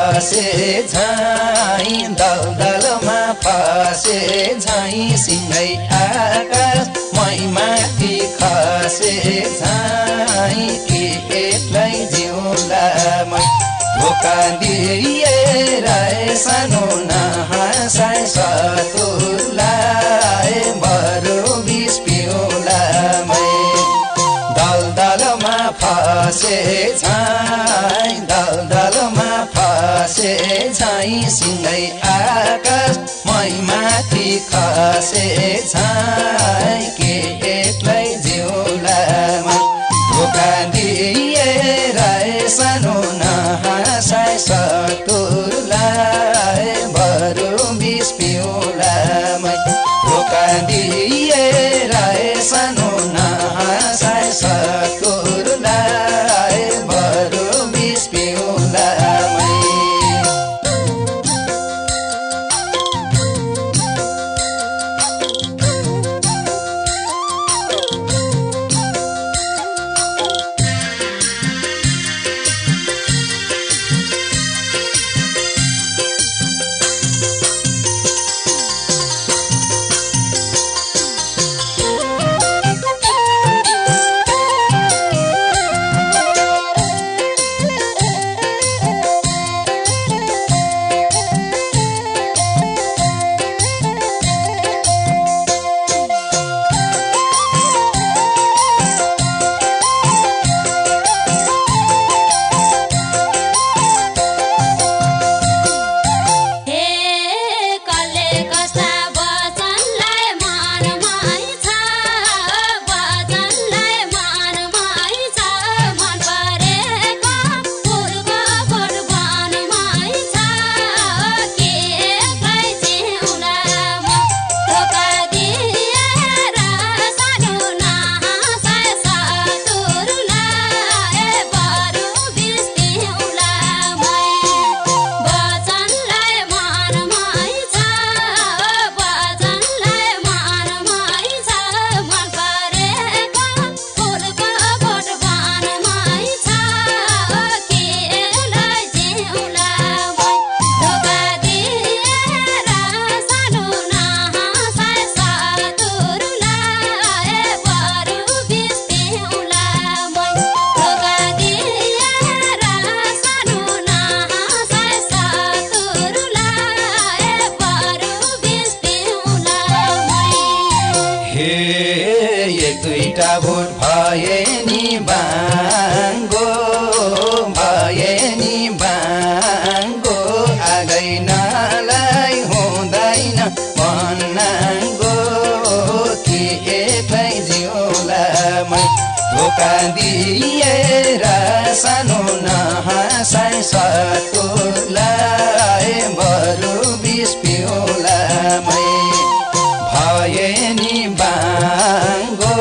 फसे झै दलदलमा फसे झै सिंहै आकाश मै माथि खसे झै के एक्लै जिउला मै धोका दिएर सानो नहाँसाई सतुरलाई बरु बिस पिउला मै दलदलमा फसे झै दलदलमा फसे झै सिंहै आकाश मै माथि खसे झै के एक्लै जिउला मै धोका दिएर सानो नहाँसाई सतुरलाई बरु बिस पिउला मै धोका दिएर सानो नहाँसाई सतुरलाई बरु बिस पिउला मै दुईटा भोट भए नि बाङ्गो भए नि बाङ्गो आगै नलाई हुँदैन भन्नाङ्गो कि एक्लै जिउला मै धोका दिएर सानो नहाँसाई सतुरलाई बरु बिस पिउला मै भए नि बाङ्गो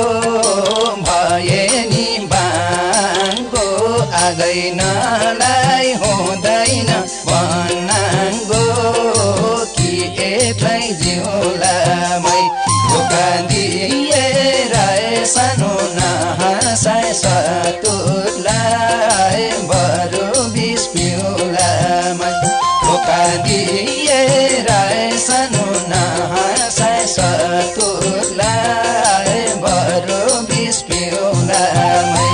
भए नि बाङ्गो आगै नलाई हुँदैन भन्नाङ्गो कि एक्लै जिउला मै धोका दिएर सानो नहाँसाई सतुरलाई बरु बिस पिउला मै धोका दिएर सानो नहाँसाई सतुरलाई बरु बिस पिउला मै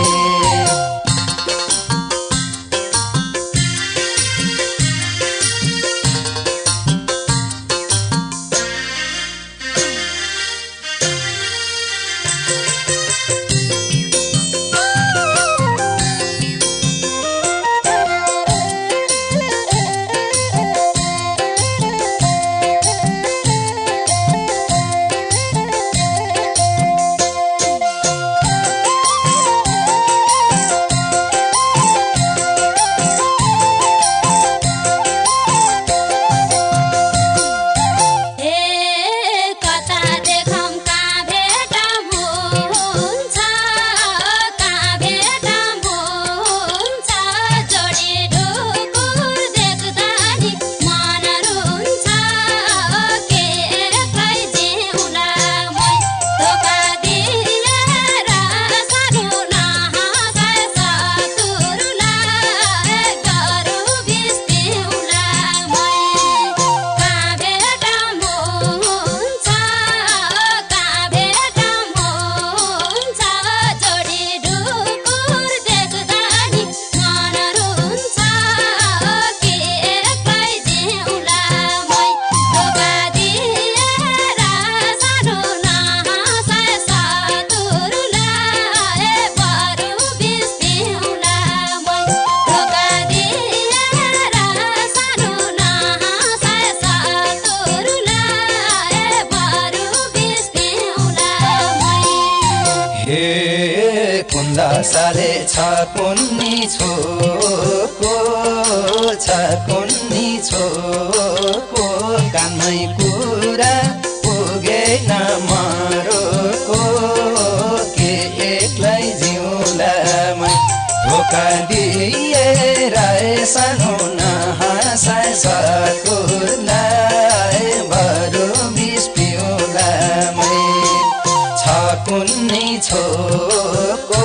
साले छ कुन्नी छोको छ कुन्नी छोको कानमै कुरा पुगेन मरोको के एक्लै जिउलामै धोका दिएर सानो नहाँसाए सकुलाई बरु बिस पिउलामै छ कुन्नी छोको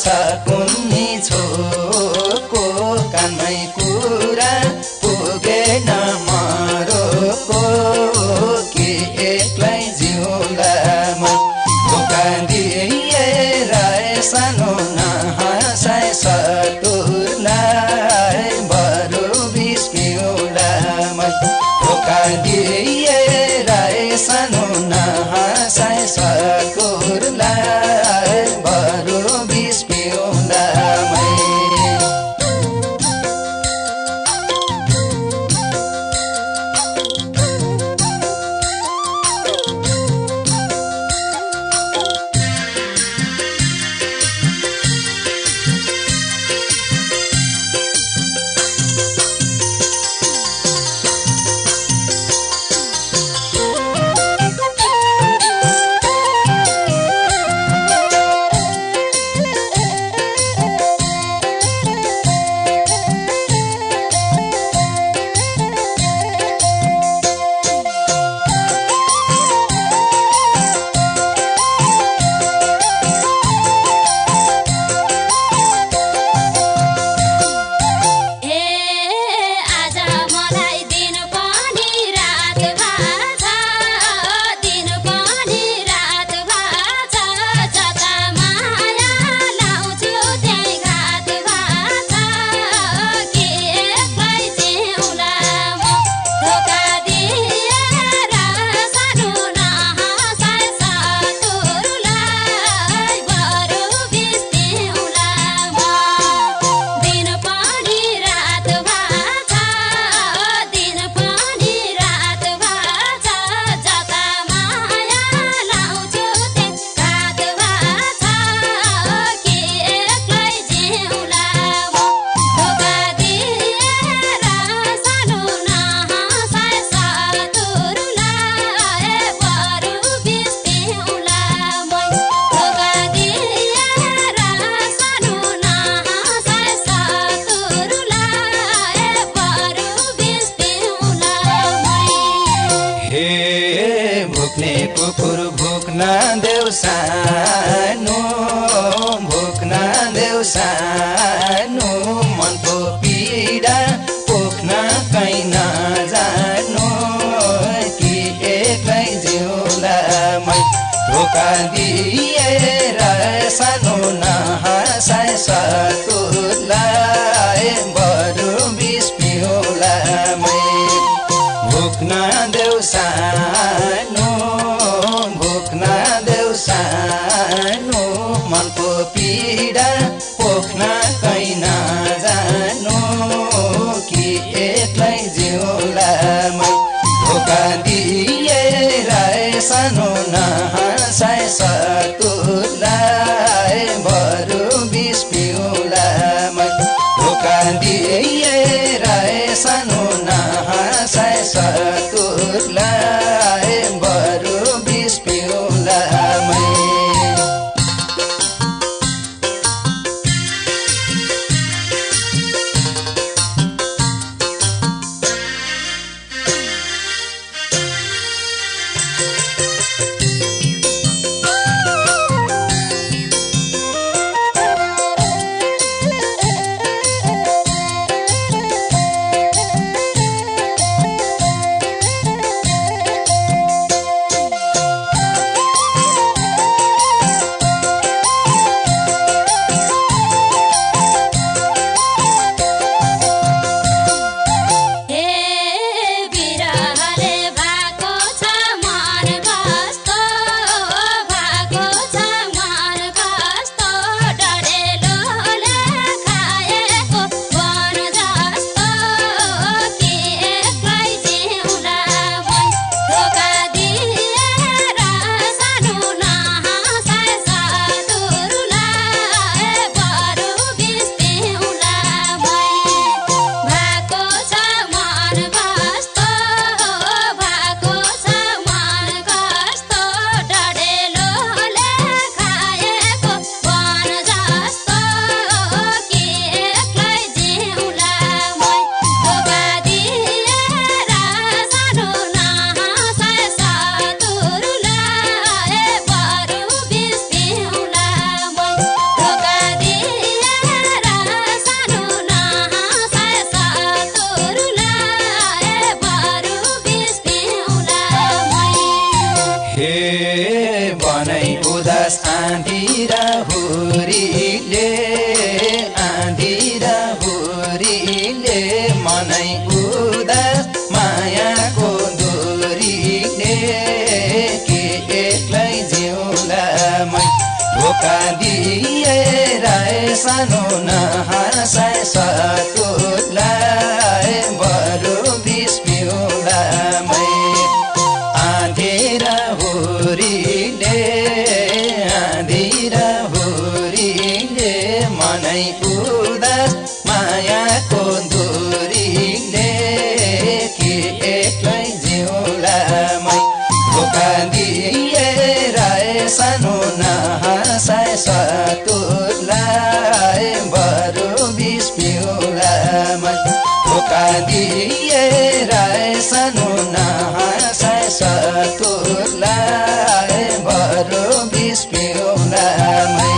छ कुन्नी छोको कानमै कुरा पुगेन मरोको के एक्लै जिउलामै धोका दिएर सानो नहाँसाए सकुलाई बरु बिस पिउलामै धोका दिएर सानो नहाँसाए सकुलाई बरु बिस पिउलामै भुक्ने कुकुर भुक्न देऊ सानो भुक्न देऊ सानो मनको पीडा पोख्न कहीँ नजानु कि एक्लै जिउलामै धोका दिएर सानो नहाँसाए सकुलाई बरु बिस पिउलामै भुक्न देऊ सानो भुक्न देऊ सानो मनको पीडा पोख्न कहीँ नजानु कि एक्लै जिउलामै धोका दिएर सानो नहाँसाए सकुलाई बरु बिस पिउलामै धोका दिएर सानो नहाँसाए सकुलाई बरु बिस पिउलामै उदास मायाको दूरीले के एक्लै जिउला मै धोका दिएर सानो नहाँसाए सतुलाई बरु बिस पिउला मै आँधी र हुरीले मनै उदास मायाको दूरीले के एक्लै जिउला मै धोका दिएर सानो नहाँसाए सतुलाई बरु बिस पिउला मै धोका दिएर सानो नहाँसाए सतुलाई बरु बिस पिउला मै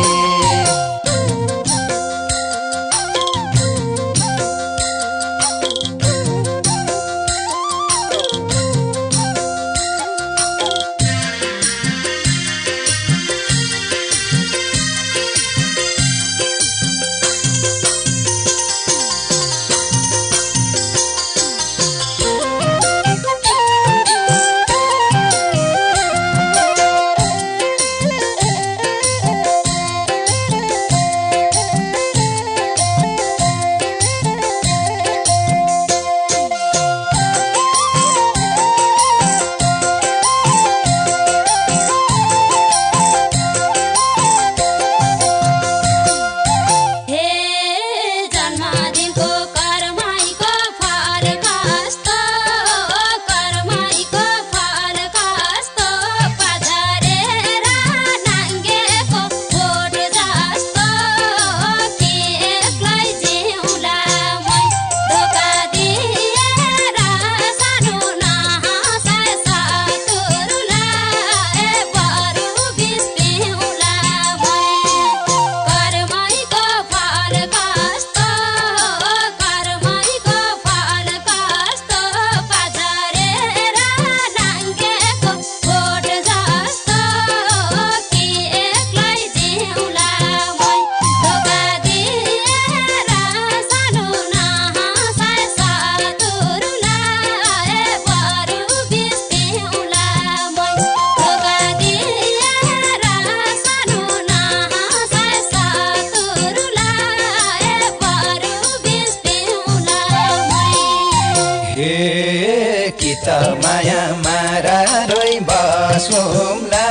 माया मारा रोइ बसौँला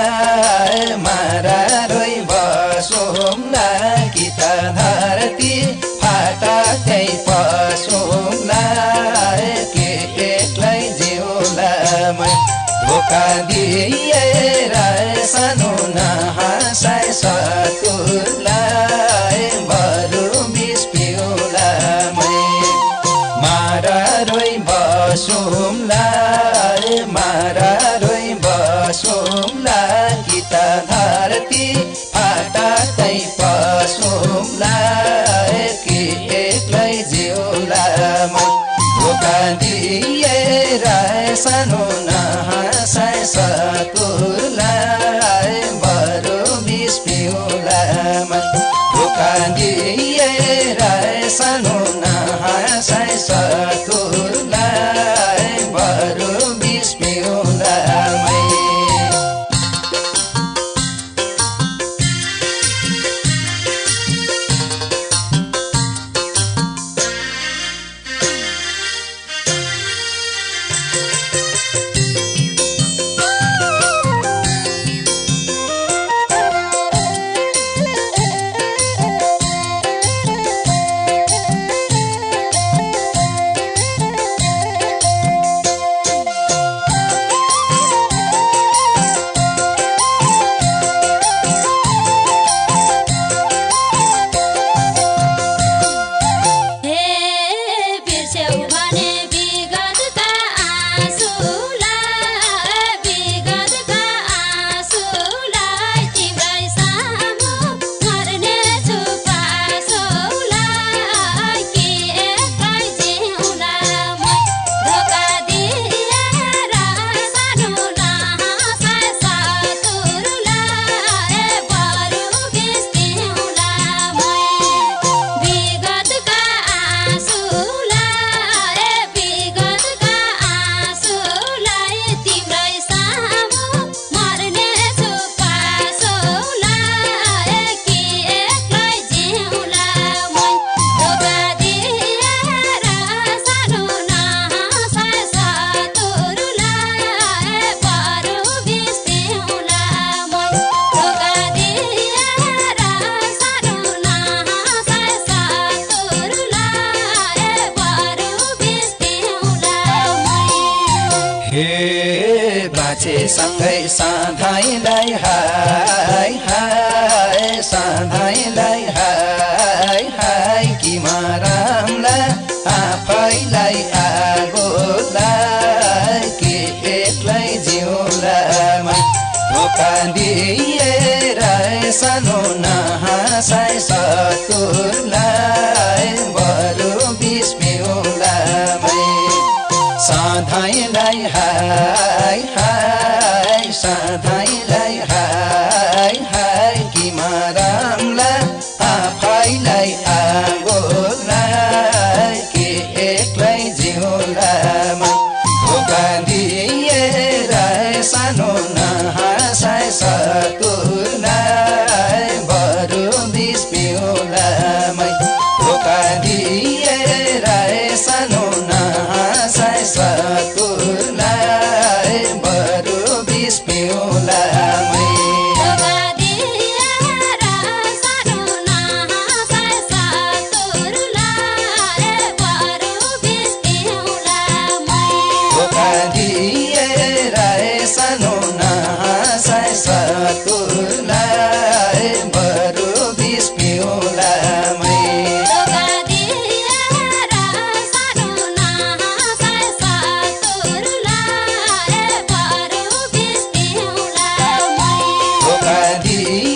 मारा रोइ बसौँला कि त धरती फाटकै पसौँला के एक्लै जिउला मै धोका दिएर सानो नहाँसाए सतुलाई बरु बिस पिउला मै मारा रोइ बसौँला मारा रोइ बसौँला कि त धरती फाटकै पसौँला कि एक्लै जिउला मै धोका दिएर सानो नहाँसाए सतुलाई बरु बिस पिउला मै धोका दिएर सानो नहाँसाए सतुलाई बरु बिस पिउला मै हे बाँचे सँगै सधैँलाई हाय हाय सधैँलाई हाय हाय कि मरमला आफैलाई आगोलाई कि एक्लै जिउलामा धोका दिएर सानो नहाँसाइ सतुरलाई बरु बिस पिउलामै सधैँलाई हाय हाय सधैँलाई हाय हाय कि मरमला आफैलाई आगोलाई कि एक्लै जिउलामा धोका दिएर सानो नहाँसाइ सतुरलाई बरु बिस पिउलामै धोका दिएर सानो नहाँसाइ सतुरलाई बरु बिस पिउलामै सतुरलाई बरु बिस पिउलामै धोका दिएर